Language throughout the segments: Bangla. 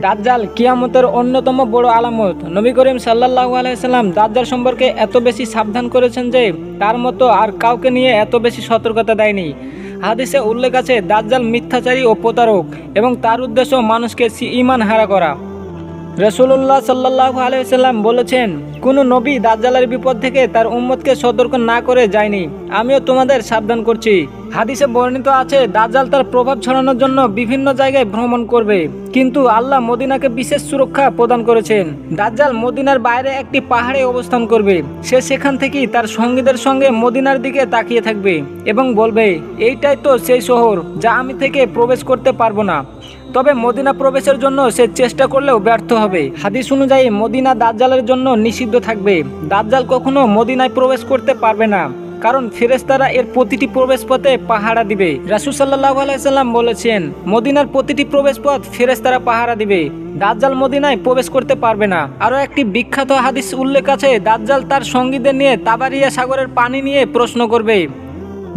দাজ্জাল কিয়ামতের অন্যতম বড় আলামত। নবী করিম সাল্লাল্লাহু আলাইহি সাল্লাম দাজ্জাল সম্পর্কে এত বেশি সাবধান করেছেন যে তার মতো আর কাউকে নিয়ে এত বেশি সতর্কতা দেয়নি। হাদিসে উল্লেখ আছে, দাজ্জাল মিথ্যাচারী ও প্রতারক এবং তার উদ্দেশ্য মানুষকে ঈমান হারা করা। রাসূলুল্লাহ সাল্লাল্লাহু আলাইহি সাল্লাম বলেছেন, কোনো নবী দাজ্জালের বিপদ থেকে তার উম্মতকে সতর্ক না করে যায়নি। আমিও তোমাদের সাবধান করছি। হাদিসে বর্ণিত আছে, দাজ্জাল তার প্রভাব ছড়ানোর জন্য বিভিন্ন জায়গায় ভ্রমণ করবে, কিন্তু আল্লাহ মদিনাকে বিশেষ সুরক্ষা প্রদান করেছেন। দাজ্জাল মদিনার বাইরে একটি পাহাড়ে অবস্থান করবে। সে সেখান থেকেই তার সঙ্গীদের সঙ্গে মদিনার দিকে তাকিয়ে থাকবে এবং বলবে, এইটাই তো সেই শহর যা আমি থেকে প্রবেশ করতে পারবো না। তবে মদিনা প্রবেশের জন্য সে চেষ্টা করলেও ব্যর্থ হবে। হাদিস অনুযায়ী মদিনা দাজ্জালের জন্য নিষিদ্ধ থাকবে। দাজ্জাল কখনো মদিনায় প্রবেশ করতে পারবে না, কারণ ফেরেশতারা এর প্রতিটি প্রবেশ পথে পাহারা দিবে। রাসূল সাল্লাল্লাহু আলাইহি সাল্লাম বলেছেন, মদিনার প্রতিটি প্রবেশ পথ ফেরেশতারা পাহারা দিবে। দাজ্জাল মদিনায় প্রবেশ করতে পারবে না। আরও একটি বিখ্যাত হাদিস উল্লেখ আছে, দাজ্জাল তার সঙ্গীদের নিয়ে তাবারিয়া সাগরের পানি নিয়ে প্রশ্ন করবে।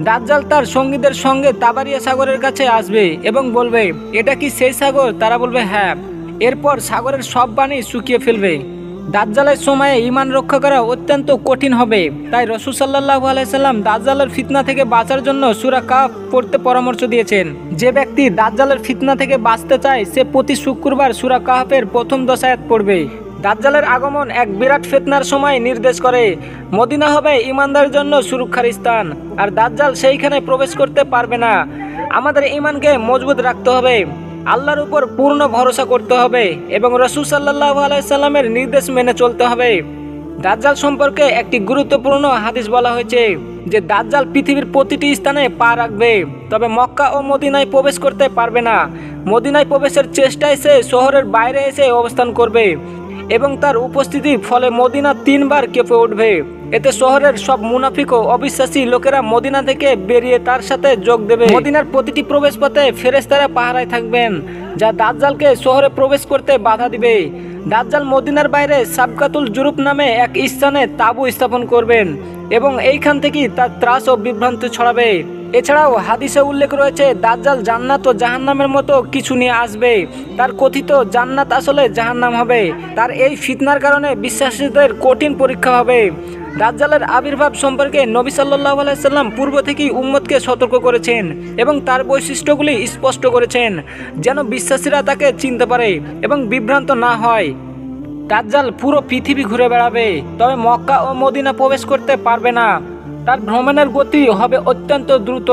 দাজ্জাল তার সঙ্গীদের সঙ্গে তাবারিয়া সাগরের কাছে আসবে এবং বলবে, এটা কি সেই সাগর? তারা বলবে হ্যাঁ। এরপর সাগরের সব পানি শুকিয়ে ফেলবে। দাজ্জালের সময়ে ঈমান রক্ষা করা অত্যন্ত কঠিন হবে। তাই রাসূল সাল্লাল্লাহু আলাইহি সাল্লাম দাজ্জালের ফিতনা থেকে বাঁচার জন্য সূরা কাহফ পড়তে পরামর্শ দিয়েছেন। যে ব্যক্তি দাজ্জালের ফিতনা থেকে বাঁচতে চায় সে প্রতি শুক্রবার সূরা কাহফের প্রথম 10 আয়াত পড়বে। দাজ্জালের আগমন এক বিরাট ফিতনার সময় নির্দেশ করে। মদিনা হবে ঈমানদারের জন্য সুরক্ষার স্থান, আর দাজ্জাল সেইখানে প্রবেশ করতে পারবে না। আমাদের ঈমানকে মজবুত রাখতে হবে, আল্লাহর উপর পূর্ণ ভরসা করতে হবে এবং রাসূল সাল্লাল্লাহু আলাইহি সাল্লামের নির্দেশ মেনে চলতে হবে। দাজ্জাল সম্পর্কে একটি গুরুত্বপূর্ণ হাদিস বলা হয়েছে যে দাজ্জাল পৃথিবীর প্রতিটি স্থানে পা রাখবে, তবে মক্কা ও মদিনায় প্রবেশ করতে পারবে না। মদিনায় প্রবেশের চেষ্টায় সে শহরের বাইরে এসে অবস্থান করবে এবং তার উপস্থিতির ফলে মদিনা 3 বার কেঁপে উঠবে। এতে শহরের সব মুনাফিক ও অবিশ্বাসী লোকেরা মদিনা থেকে বেরিয়ে তার সাথে যোগ দেবে। মদিনার প্রতিটি প্রবেশ পথে ফেরেশতারা পাহারায় থাকবেন, যা দাজ্জালকে শহরে প্রবেশ করতে বাধা দিবে। দাজ্জাল মদিনার বাইরে সাবকাতুল জুরুফ নামে এক স্থানে তাঁবু স্থাপন করবেন এবং এইখান থেকেই তার ত্রাস ও বিভ্রান্তি ছড়াবে। এছাড়াও হাদিসে উল্লেখ রয়েছে, দাজ্জাল জান্নাত ও জাহান্নামের মতো কিছু নিয়ে আসবে। তার কথিত জান্নাত আসলে জাহান্নাম হবে। তার এই ফিতনার কারণে বিশ্বাসীদের কঠিন পরীক্ষা হবে। দাজ্জালের আবির্ভাব সম্পর্কে নবী সাল্লাল্লাহু আলাইহি সাল্লাম পূর্ব থেকেই উম্মতকে সতর্ক করেছেন এবং তার বৈশিষ্ট্যগুলি স্পষ্ট করেছেন, যেন বিশ্বাসীরা তাকে চিনতে পারে এবং বিভ্রান্ত না হয়। দাজ্জাল পুরো পৃথিবী ঘুরে বেড়াবে, তবে মক্কা ও মদিনা প্রবেশ করতে পারবে না। তার ভ্রমণের গতি হবে অত্যন্ত দ্রুত।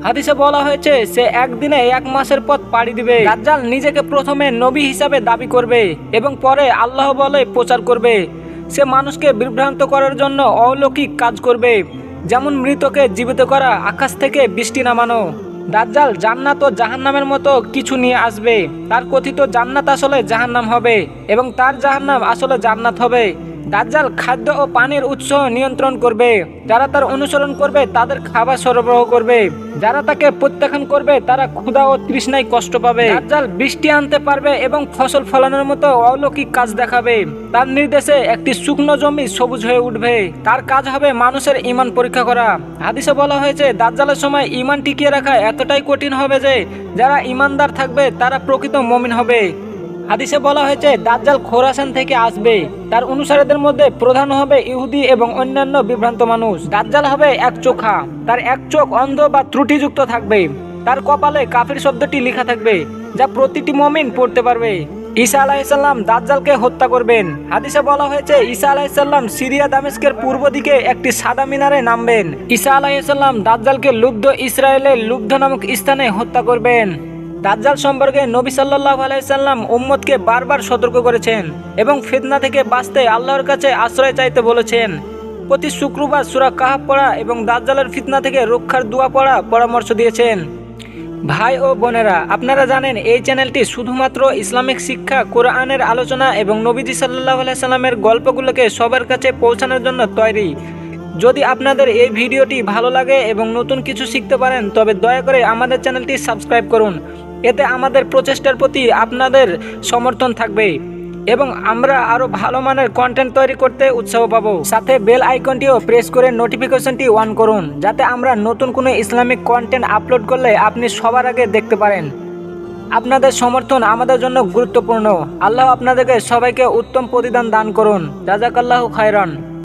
হাদিসে বলা হয়েছে, সে একদিনে 1 মাসের পথ পাড়ি দিবে। দাজ্জাল নিজেকে প্রথমে নবী হিসাবে দাবি করবে এবং পরে আল্লাহ বলে প্রচার করবে। সে মানুষকে বিভ্রান্ত করার জন্য অলৌকিক কাজ করবে, যেমন মৃতকে জীবিত করা, আকাশ থেকে বৃষ্টি নামানো। দাজ্জাল জান্নাত ও জাহান্নামের মতো কিছু নিয়ে আসবে। তার কথিত জান্নাত আসলে জাহান্নাম হবে এবং তার জাহান্নাম আসলে জান্নাত হবে। দাজ্জাল খাদ্য ও পানির উৎস নিয়ন্ত্রণ করবে। যারা তার অনুসরণ করবে তাদের খাবার সরবরাহ করবে। যারা তাকে প্রত্যাখ্যান করবে তারা ক্ষুধা ও তৃষ্ণায় কষ্ট পাবে। দাজ্জাল বৃষ্টি আনতে পারবে এবং ফসল ফলানোর মতো অলৌকিক কাজ দেখাবে। তার নির্দেশে একটি শুকনো জমি সবুজ হয়ে উঠবে। তার কাজ হবে মানুষের ঈমান পরীক্ষা করা। হাদিসে বলা হয়েছে, দাজ্জালের সময় ঈমান টিকিয়ে রাখা এতটাই কঠিন হবে যে যারা ঈমানদার থাকবে তারা প্রকৃত মুমিন হবে। হাদিসে বলা হয়েছে, দাজ্জাল খোরাসান থেকে আসবে। তার অনুসারীদের মধ্যে প্রধান হবে ইহুদি এবং অন্যান্য বিভ্রান্ত মানুষ। দাজ্জাল হবে একচোখা। তার এক চোখ অন্ধ বা ত্রুটিযুক্ত থাকবে। তার কপালে কাফির শব্দটি লেখা থাকবে, যা প্রতিটি মুমিন পড়তে পারবে। ঈসা আলাইহিস সালাম দাজ্জালকে হত্যা করবেন। হাদিসে বলা হয়েছে, ঈসা আলাইহিস সালাম সিরিয়া দামেস্কের পূর্ব দিকে একটি সাদা মিনারে নামবেন। ঈসা আলাইহিস সালাম দাজ্জালকে লুব্ধ ইসরায়েলের লুব্ধ নামক স্থানে হত্যা করবেন। দাজ্জাল সম্পর্কে নবী সাল্লাল্লাহু আলাইহি সাল্লাম উম্মতকে বারবার সতর্ক করেছেন এবং ফিতনা থেকে বাঁচতে আল্লাহর কাছে আশ্রয় চাইতে বলেছেন। প্রতি শুক্রবার সূরা কাহফ পড়া এবং দাজ্জালের ফিতনা থেকে রক্ষার দোয়া পড়া পরামর্শ দিয়েছেন। ভাই ও বোনেরা, আপনারা জানেন এই চ্যানেলটি শুধুমাত্র ইসলামিক শিক্ষা, কোরআনের আলোচনা এবং নবীজি সাল্লাল্লাহু আলাইহি সাল্লামের গল্পগুলোকে সবার কাছে পৌঁছানোর জন্য তৈরি। যদি আপনাদের এই ভিডিওটি ভালো লাগে এবং নতুন কিছু শিখতে পারেন তবে দয়া করে আমাদের চ্যানেলটি সাবস্ক্রাইব করুন। এতে আমাদের প্রচেষ্টার প্রতি আপনাদের সমর্থন থাকবে এবং আমরা আরো ভালো মানের কন্টেন্ট তৈরি করতে উৎসাহ পাবো। সাথে বেল আইকনটিও প্রেস করে নোটিফিকেশনটি অন করুন, যাতে আমরা নতুন কোনো ইসলামিক কন্টেন্ট আপলোড করলে আপনি সবার আগে দেখতে পারেন। আপনাদের সমর্থন আমাদের জন্য গুরুত্বপূর্ণ। আল্লাহ আপনাদেরকে সবাইকে উত্তম প্রতিদান দান করুন। জাযাকাল্লাহু খায়রান।